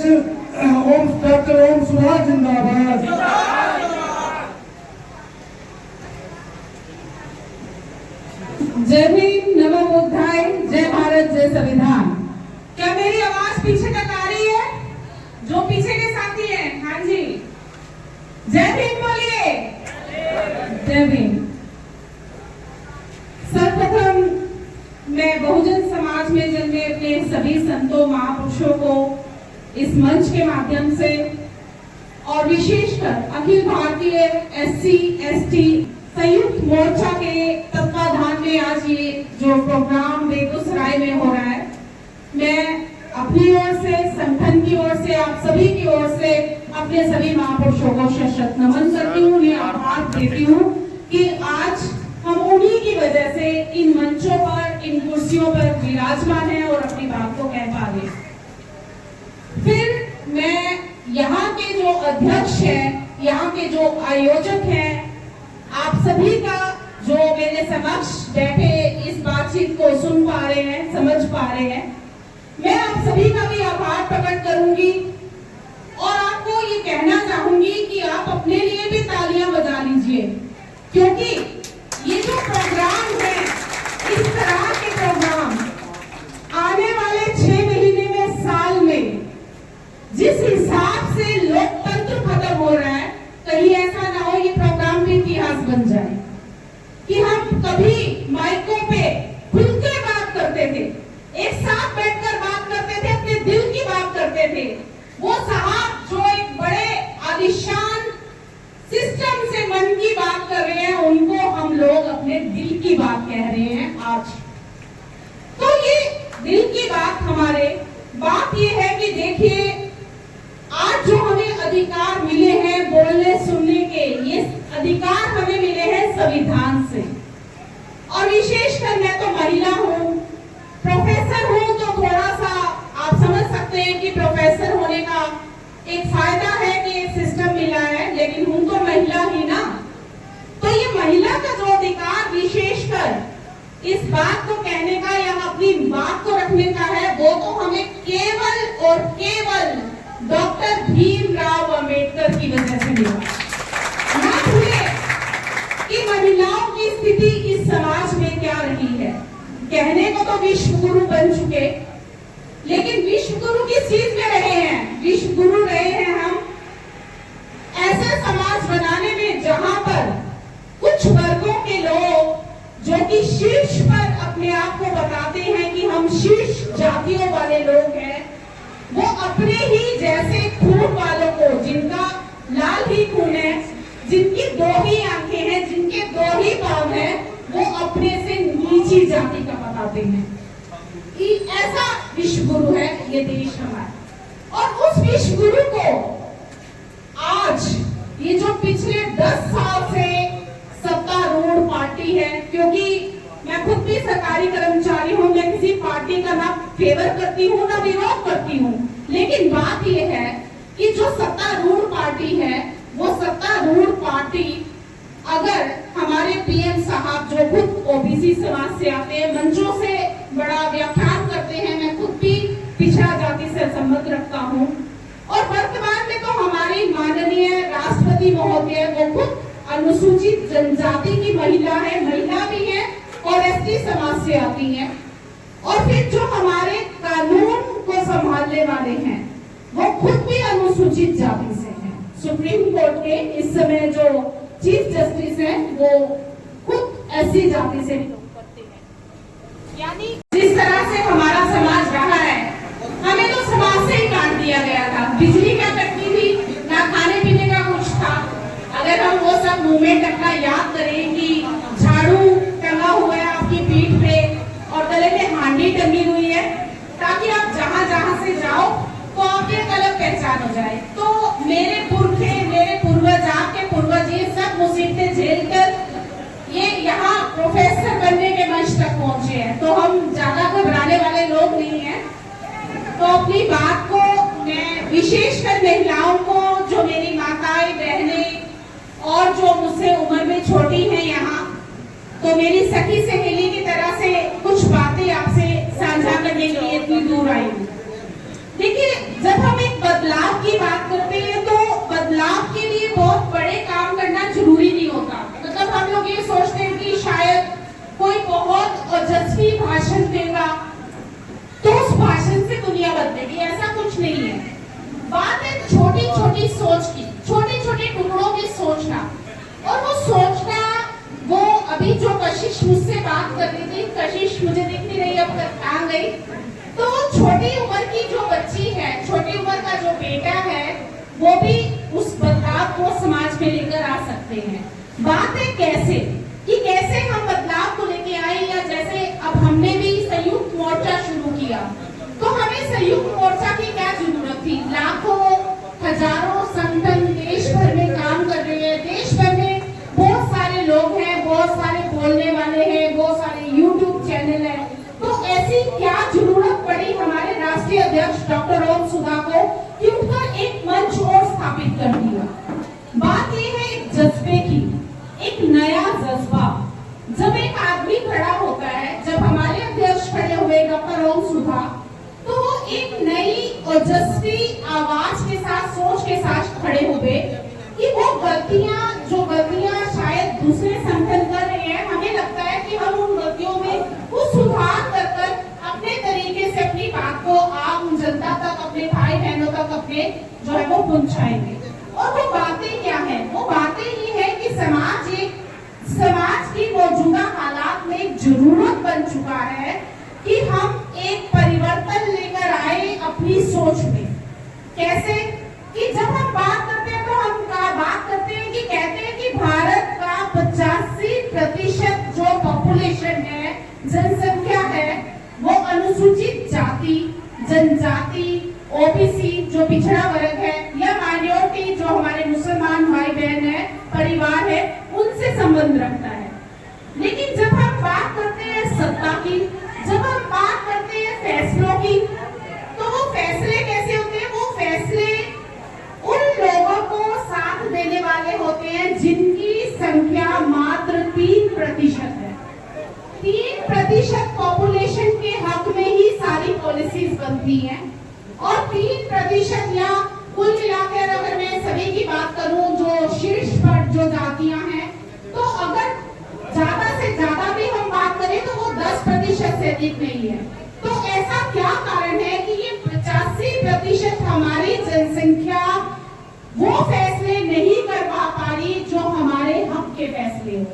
अध्यक्ष डॉक्टर ओम सुभाष जिंदाबाद। जय भीम, नमो बुद्धाय, जय भारत, जय संविधान। क्या मेरी आवाज पीछे तक आ रही है? जो पीछे के साथी हैं, हाँ जी, जय भीम बोलिए। जय भीम। सर्वप्रथम मैं बहुजन समाज में जन्मे अपने सभी संतों महापुरुषों को इस मंच के माध्यम से और विशेषकर अखिल भारतीय SC ST संयुक्त मोर्चा के तत्वाधान में आज ये जो प्रोग्राम बेगूसराय में हो रहा है, मैं अपनी ओर से, संगठन की ओर से, आप सभी की ओर से अपने सभी महापुरुषों को शत नमन करती हूँ, उन्हें आभार देती हूँ कि आज हम उन्हीं की वजह से इन मंचों पर, इन कुर्सियों पर विराजमान हैं और अपनी बात को कह पा रहे। फिर मैं यहाँ के जो अध्यक्ष हैं, यहाँ के जो आयोजक हैं, आप सभी का जो मेरे समक्ष बैठे इस बातचीत को सुन पा रहे हैं, समझ पा रहे हैं, मैं आप सभी का भी आभार प्रकट करूंगी और आपको ये कहना चाहूंगी कि आप अपने लिए भी तालियां बजा लीजिए, क्योंकि ये जो प्रोग्राम है, इस तरह के प्रोग्राम आने वाले 6 महीने में, साल में जिस हिसाब से लोकतंत्र खत्म हो रहा है, कहीं ऐसा ना हो ये प्रोग्राम भी इतिहास बन जाए कि हम कभी माइकों पे खुल के बात करते थे, एक साथ बैठकर बात करते थे, अपने दिल की बात करते थे। वो साहब जो एक बड़े आलिशान सिस्टम से मन की बात कर रहे हैं, उनको हम लोग अपने दिल की बात कह रहे हैं आज। तो ये दिल की बात हमारे बात ये है कि देखिए, आज जो हमें अधिकार मिले हैं बोलने सुनने के, ये अधिकार हमें मिले हैं संविधान से। और विशेषकर मैं तो महिला हूँ, प्रोफेसर हूँ, तो थोड़ा सा आप समझ सकते हैं कि प्रोफेसर होने का एक फायदा है कि एक सिस्टम मिला है, लेकिन हूँ तो महिला ही ना। तो ये महिला का जो अधिकार विशेषकर इस बात को कहने का या अपनी बात को रखने का है, वो तो हमें केवल और केवल डॉक्टर भीमराव अंबेडकर की वजह से मिला। ना भूले कि महिलाओं की स्थिति इस समाज में क्या रही है। कहने को तो विश्व गुरु बन चुके, लेकिन विश्व गुरु किस चीज में रहे हैं? विश्व गुरु रहे हैं हम ऐसे समाज बनाने में जहां पर कुछ वर्गों के लोग जो कि शीर्ष पर अपने आप को बताते हैं कि हम शीर्ष जातियों वाले लोग हैं, वो अपने ही जैसे खून वालों को, जिनका लाल ही खून है, जिनकी 2 ही आंखें हैं, जिनके 2 ही पांव हैं, वो अपने से नीची जाति का बताते हैं। ऐसा विश्व गुरु है ये देश हमारा। और उस विश्व गुरु को आज ये जो पिछले 10 साल से सत्तारूढ़ पार्टी है, क्योंकि मैं खुद भी सरकारी कर्मचारी हूँ, मैं किसी पार्टी का ना फेवर करती हूँ ना विरोध करती हूँ, लेकिन बात यह है कि जो सत्तारूढ़ पार्टी है, वो सत्तारूढ़ पार्टी अगर हमारे PM साहब जो खुद OBC समाज से आते हैं, मंचों से बड़ा व्याख्यान करते हैं, मैं खुद भी पिछड़ा जाति से संबंध रखता हूँ, और वर्तमान में तो हमारी माननीय राष्ट्रपति महोदय वो खुद अनुसूचित जनजाति की महिला है, महिला भी है और ST समाज से आती है। और फिर जो हमारे कानून को संभालने वाले हैं, वो खुद भी अनुसूचित जाति से हैं। सुप्रीम कोर्ट के इस समय जो चीफ जस्टिस हैं, वो खुद SC जाति से बिलोंग करते हैं। यानी जिस तरह से हमारा समाज रहा है, हमें तो समाज से ही काट दिया गया था। बिजली क्या कटती थी, ना खाने पीने का कुछ था। अगर हम वो सब मूवमेंट अपना याद करें कि झाड़ू टंगा हुआ है आपकी पीठ पे और गले में हांडी टंगी हुई है, ताकि आप जहां जहां से जाओ तो आपकी एक अलग पहचान हो जाए। तो मेरे पुरखे, मेरे पूर्वज, आपके पूर्वज, ये सब मुसीबतें झेलकर ये यहाँ प्रोफेसर बनने के मंच तक पहुंचे हैं। तो हम ज्यादा घबराने वाले लोग नहीं हैं। तो अपनी बात को मैं विशेषकर महिलाओं को, जो मेरी माताएं, बहनें और जो मुझसे उम्र में छोटी हैं यहाँ, तो मेरी सखी सहेली की तरह से कुछ बातें आपसे साझा करने के लिए इतनी दूर आई हूँ। देखिए, जब हम एक दुनिया बदलेगी, ऐसा कुछ नहीं है। बात है छोटी छोटी सोच की, छोटे छोटे टुकड़ों की सोच का। और वो सोच का, वो अभी जो कशिश मुझसे बात कर रही थी, कशिश मुझे दिख नहीं रही, अब तक आ गई, तो छोटी उम्र की जो बच्ची है, छोटी उम्र का जो बेटा है, वो भी उस बदलाव को समाज में लेकर आ सकते हैं। बात है कैसे, कि कैसे हम बदलाव को लेके आए, या जैसे अब हमने भी संयुक्त मोर्चा शुरू किया, तो हमें संयुक्त मोर्चा की क्या जरूरत थी? लाखों हजारों संगठन देश भर में काम कर रहे हैं, देश भर में बहुत सारे लोग हैं, बहुत सारे बोलने वाले हैं, बहुत सारे यूट्यूब चैनल हैं, तो ऐसी क्या जरूरत पड़ी हमारे राष्ट्रीय अध्यक्ष डॉक्टर ओम सुधा को कि उनका एक मंच और स्थापित कर दिया। बात यह है एक जज्बे की, एक नया जज्बा। जब एक आदमी खड़ा होता है, जब हमारे अध्यक्ष खड़े हुए डॉक्टर ओम सुधा, तो वो एक नई ओजस्वी आवाज के साथ, सोच के साथ खड़े हुए कि वो जो गलतियां शायद दूसरे संगठन कर रहे हैं, हमें लगता है कि हम उन गलतियों में कुछ सुधार कर अपने तरीके से अपनी बात को आम जनता तक, अपने भाई बहनों तक अपने जो है वो पहुंचाएंगे। और वो बातें क्या है? वो बातें ये है कि समाज की मौजूदा हालात में एक जरूरत बन चुका है कि हम एक परिवर्तन लेकर आए अपनी सोच में। कैसे? कि जब हम बात करते हैं तो हम बात करते हैं कि कहते हैं कि भारत का 85% जो पॉपुलेशन है, जनसंख्या है, वो अनुसूचित जाति, जनजाति, ओबीसी जो पिछड़ा वर्ग है, या माइनॉरिटी जो हमारे मुसलमान भाई बहन है, परिवार है, उनसे संबंध रखता है। लेकिन जब हम बात करते हैं सत्ता की, जब हम बात करते हैं फैसलों की, तो वो फैसले कैसे होते हैं? वो फैसले उन लोगों को साथ देने वाले होते हैं जिनकी संख्या मात्र 3% है। 3% पॉपुलेशन के हक में ही सारी पॉलिसीज बनती हैं, और 3% या कुल मिलाकर अगर मैं सभी की बात करूं, जो शीर्ष पर जो जातियां हैं, तो अगर ज्यादा से ज्यादा भी हम बात करें तो वो 10% से अधिक नहीं है। तो ऐसा क्या कारण है कि ये 85% हमारी जनसंख्या वो फैसले नहीं करवा पा रही जो हमारे हक के फैसले हो?